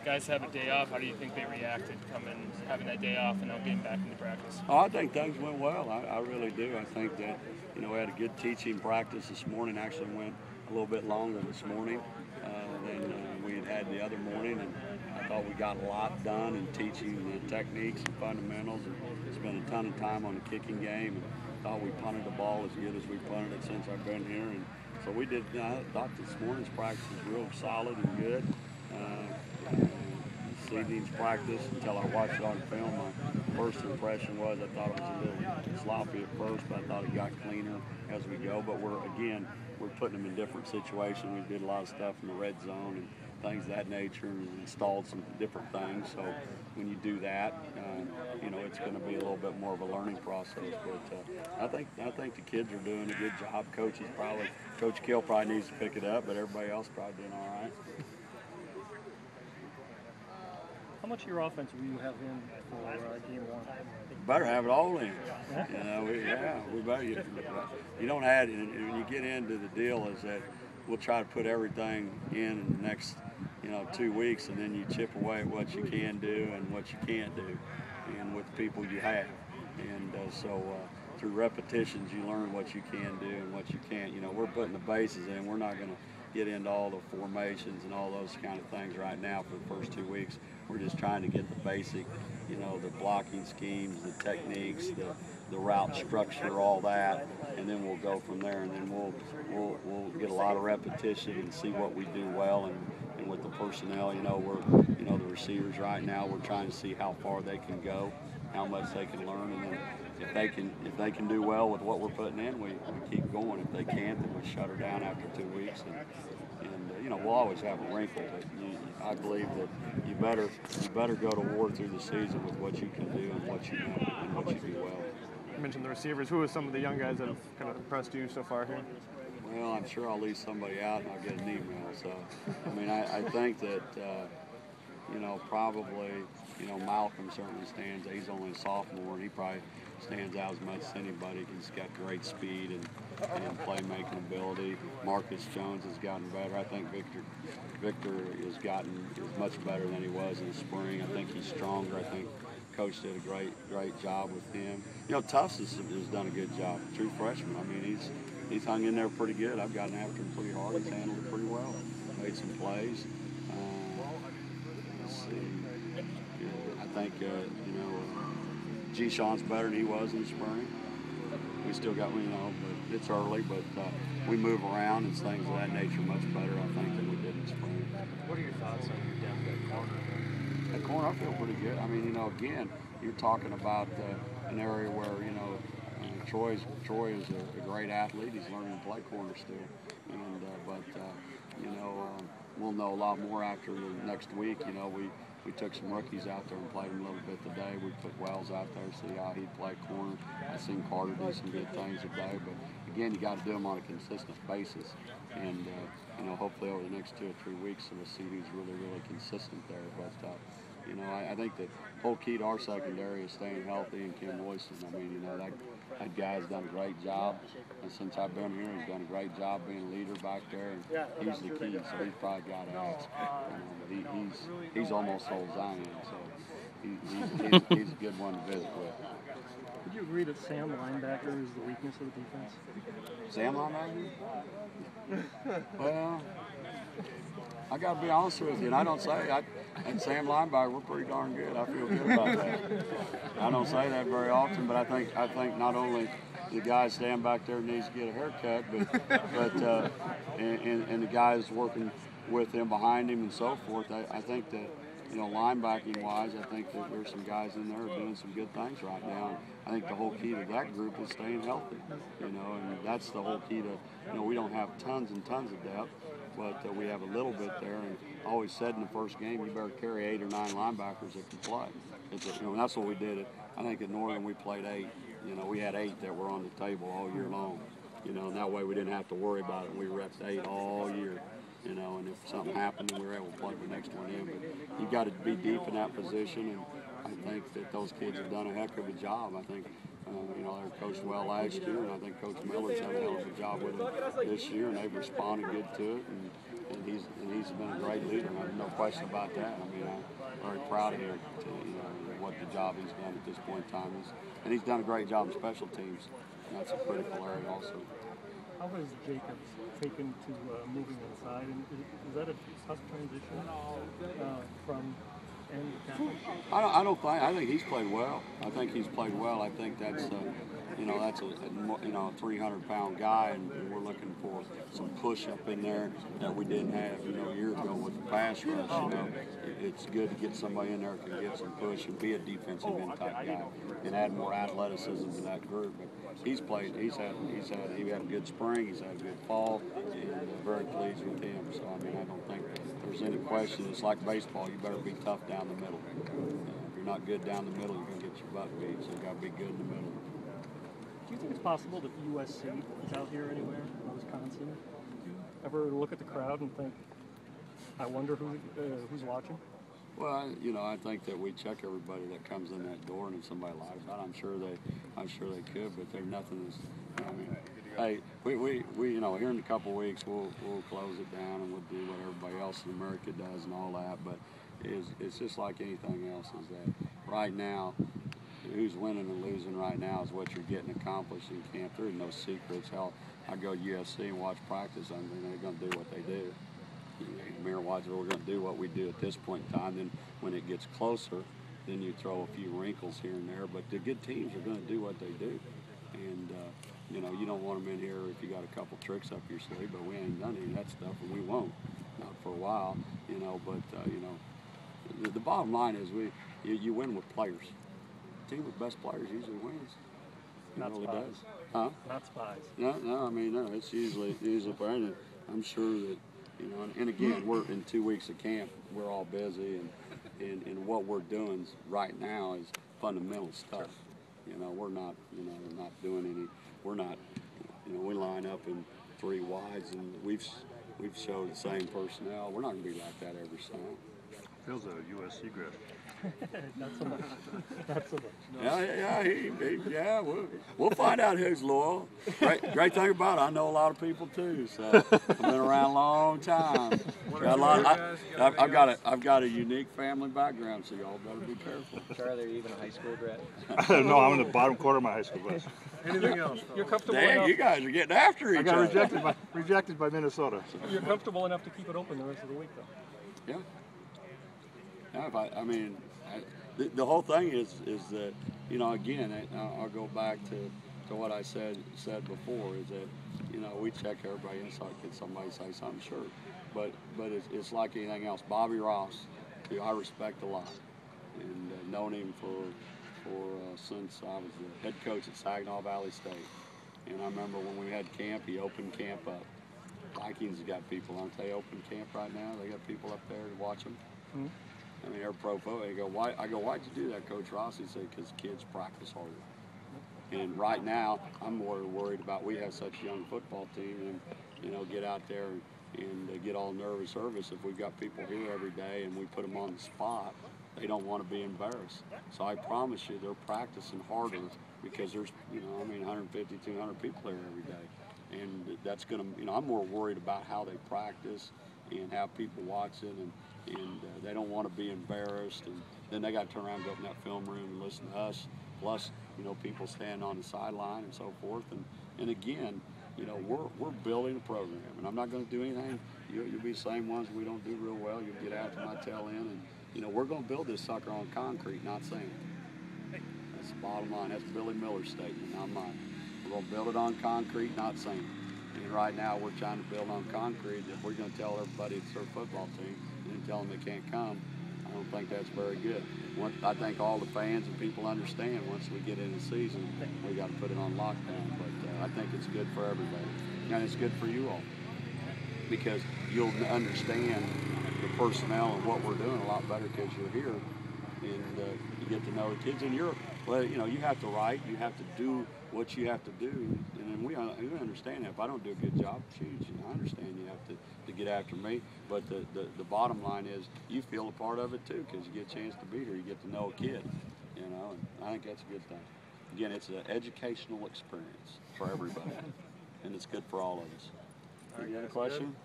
guys have a day off, how do you think they reacted having that day off and now getting back into practice? Oh, I think things went well. I really do. I think that, we had a good teaching practice this morning. Actually went a little bit longer this morning than we had the other morning. And I thought we got a lot done in teaching the techniques and fundamentals, and spent a ton of time on the kicking game. And thought we punted the ball as good as we punted it since I've been here. And so we did. I thought this morning's practice was real solid and good. This evening's practice, until I watched it on film, my first impression was I thought it was a little sloppy at first, but I thought it got cleaner as we go. But we're putting them in different situations. We did a lot of stuff in the red zone and things of that nature, and installed some different things. So when you do that, it's going to be a little bit more of a learning process. But I think the kids are doing a good job. Coach Kill probably needs to pick it up, but everybody else probably doing all right. How much of your offense will you have in for game one? Better have it all in. We better. You don't add, and when you get into the deal is that we'll try to put everything in the next, 2 weeks, and then you chip away at what you can do and what you can't do, and with the people you have. And so through repetitions, you learn what you can do and what you can't. We're putting the bases in. We're not going to get into all the formations and all those kind of things right now for the first 2 weeks. We're just trying to get the basic, the blocking schemes, the techniques, the route structure, all that, and then we'll go from there. And then we'll get a lot of repetition and see what we do well. And with the personnel, the receivers right now, we're trying to see how far they can go, how much they can learn, and then if they can do well with what we're putting in, we keep going. If they can't, then we shut her down after 2 weeks. And we'll always have a wrinkle, but I believe that you better go to war through the season with what you can do and what you know and what you do well. You mentioned the receivers. Who are some of the young guys that have kind of impressed you so far here? Well, I'm sure I'll leave somebody out and I'll get an email. So, I think that, probably, Malcolm certainly stands out. He's only a sophomore, and he probably stands out as much as anybody. He's got great speed and playmaking ability. Marcus Jones has gotten better. I think Victor has gotten as much better than he was in the spring. I think he's stronger. I think Coach did a great job with him. Tufts has done a good job. True freshman. He's hung in there pretty good. I've gotten after him pretty hard. He's handled it pretty well. Made some plays. Let's see. I think G-Sean's better than he was in the spring. We still got, but it's early. But we move around and things of that nature much better, I think, than we did in the spring. What are your thoughts on your depth at corner? At corner, I feel pretty good. Again, you're talking about an area where Troy is a great athlete. He's learning to play corner still, we'll know a lot more after the next week. We took some rookies out there and played them a little bit today. We put Wells out there, see how he'd play corner. I've seen Carter do some good things today, but again, you got to do them on a consistent basis. And hopefully over the next 2 or 3 weeks, we'll see who's really consistent there. But I think the whole key to our secondary is staying healthy, and Kim Royston. That guy's done a great job, and since I've been here, he's done a great job being a leader back there, and he's the key, so he's probably got to ask. He's almost old Zion, so he's a good one to visit with. Would you agree that Sam linebacker is the weakness of the defense? Sam linebacker? Well, I got to be honest with you, and I don't say and Sam linebacker, we're pretty darn good. I feel good about that. I don't say that very often, but I think not only the guy stand back there needs to get a haircut, but and the guys working with him behind him and so forth. I think that linebacking wise, I think that there's some guys in there who are doing some good things right now. I think the whole key to that group is staying healthy, and that's the whole key to, we don't have tons and tons of depth, but we have a little bit there. And I always said in the first game, you better carry 8 or 9 linebackers that can play. And that's what we did. I think at Northern we played 8. We had 8 that were on the table all year long. And that way we didn't have to worry about it. We repped 8 all year. And if something happened, then we were able to plug the next one in. But you've got to be deep in that position, and I think that those kids have done a heck of a job. I think, they were coached well last year, and I think Coach Miller's done a hell of a job with them this year, and they've responded good to it. And he's been a great leader. There's no question about that. I mean, I'm very proud of him. What the job he's done at this point in time and he's done a great job in special teams. And that's a critical area also. How has Jacobs taken to moving inside? And is that a tough transition from end to tackle? I think he's played well. I think he's played well. I think that's that's a 300-pound guy, and we're looking for some push up in there that we didn't have a year ago with the pass rush. It's good to get somebody in there who can get some push and be a defensive end type guy and add more athleticism to that group. But he's played. He had a good spring. He's had a good fall, and very pleased with him. So I mean, I don't think there's any question. It's like baseball. You better be tough down the middle. If you're not good down the middle, you're gonna get your butt beat. So you got to be good in the middle. Do you think it's possible that USC is out here anywhere, Wisconsin? Ever look at the crowd and think, I wonder who's watching? Well, I think that we check everybody that comes in that door, and if somebody lies about it, I'm sure they could, but there's nothing that's, I mean, hey, we here in a couple of weeks we'll close it down and we'll do what everybody else in America does and all that, but it's just like anything else, is that right now, who's winning and losing right now is what you're getting accomplished in camp. There's no secrets. Hell, I go to USC and watch practice. I mean, they're going to do what they do. Mirror-wise, we're going to do what we do at this point in time. Then when it gets closer, then you throw a few wrinkles here and there. But the good teams are going to do what they do. And, you don't want them in here if you got a couple tricks up your sleeve, but we ain't done any of that stuff, and we won't. Not for a while, but, the bottom line is you win with players. The team with best players usually wins. Not really spies. does. Huh? Not spies. No. I mean, no. It's usually players. I'm sure that and again, we're in 2 weeks of camp. We're all busy, and what we're doing right now is fundamental stuff. We're not not doing any. We're not. We line up in 3 wides, and we've showed the same personnel. We're not going to be like that every time. Phil's a USC grad. Not so much. Not so much. Yeah. We'll find out who's loyal. Great thing about it, I know a lot of people too. So I've been around a long time. I've got a unique family background, so y'all better be careful. Charlie, are you even a high school grad? No, I'm in the bottom quarter of my high school class. Anything else? You're comfortable Dang, enough. you guys are getting after each other. I got rejected by Minnesota. So. You're comfortable enough to keep it open the rest of the week, though. Yeah. The whole thing is that again, I'll go back to what I said before, is that we check everybody inside. Can somebody say something? Sure, but it's like anything else. Bobby Ross, who I respect a lot, and known him for since I was the head coach at Saginaw Valley State, and I remember when we had camp, he opened camp up. Vikings have got people, aren't they, open camp right now? They got people up there to watch them. Mm-hmm. I mean, they're pro football. They go, why? I go, why'd you do that, Coach Ross? He said, because kids practice harder. And right now, I'm more worried about we have such a young football team, and get out there and get all nervous if we've got people here every day and we put them on the spot. They don't want to be embarrassed. So I promise you, they're practicing harder because there's 150, 200 people there every day, and that's gonna. I'm more worried about how they practice and have people watching and they don't want to be embarrassed, and then they got to turn around and go in that film room and listen to us, plus people standing on the sideline and so forth, and again, we're building a program, and I'm not going to do anything. You'll be the same ones we don't do real well. You'll get after my tail end, and we're going to build this sucker on concrete, not sand. That's the bottom line. That's Billy Miller's statement, not mine. We're going to build it on concrete, not sand. And right now we're trying to build on concrete. If we're going to tell everybody it's their football team and tell them they can't come, I don't think that's very good. I think all the fans and people understand once we get in the season, we got to put it on lockdown. But I think it's good for everybody, and it's good for you all, because you'll understand the personnel and what we're doing a lot better because you're here, and you get to know the kids. And you have to write, you have to do what you have to do, and then we understand that. If I don't do a good job, I understand you have to get after me. But the bottom line is you feel a part of it too, because you get a chance to be here, you get to know a kid, and I think that's a good thing. Again, it's an educational experience for everybody, and it's good for all of us. Any other question?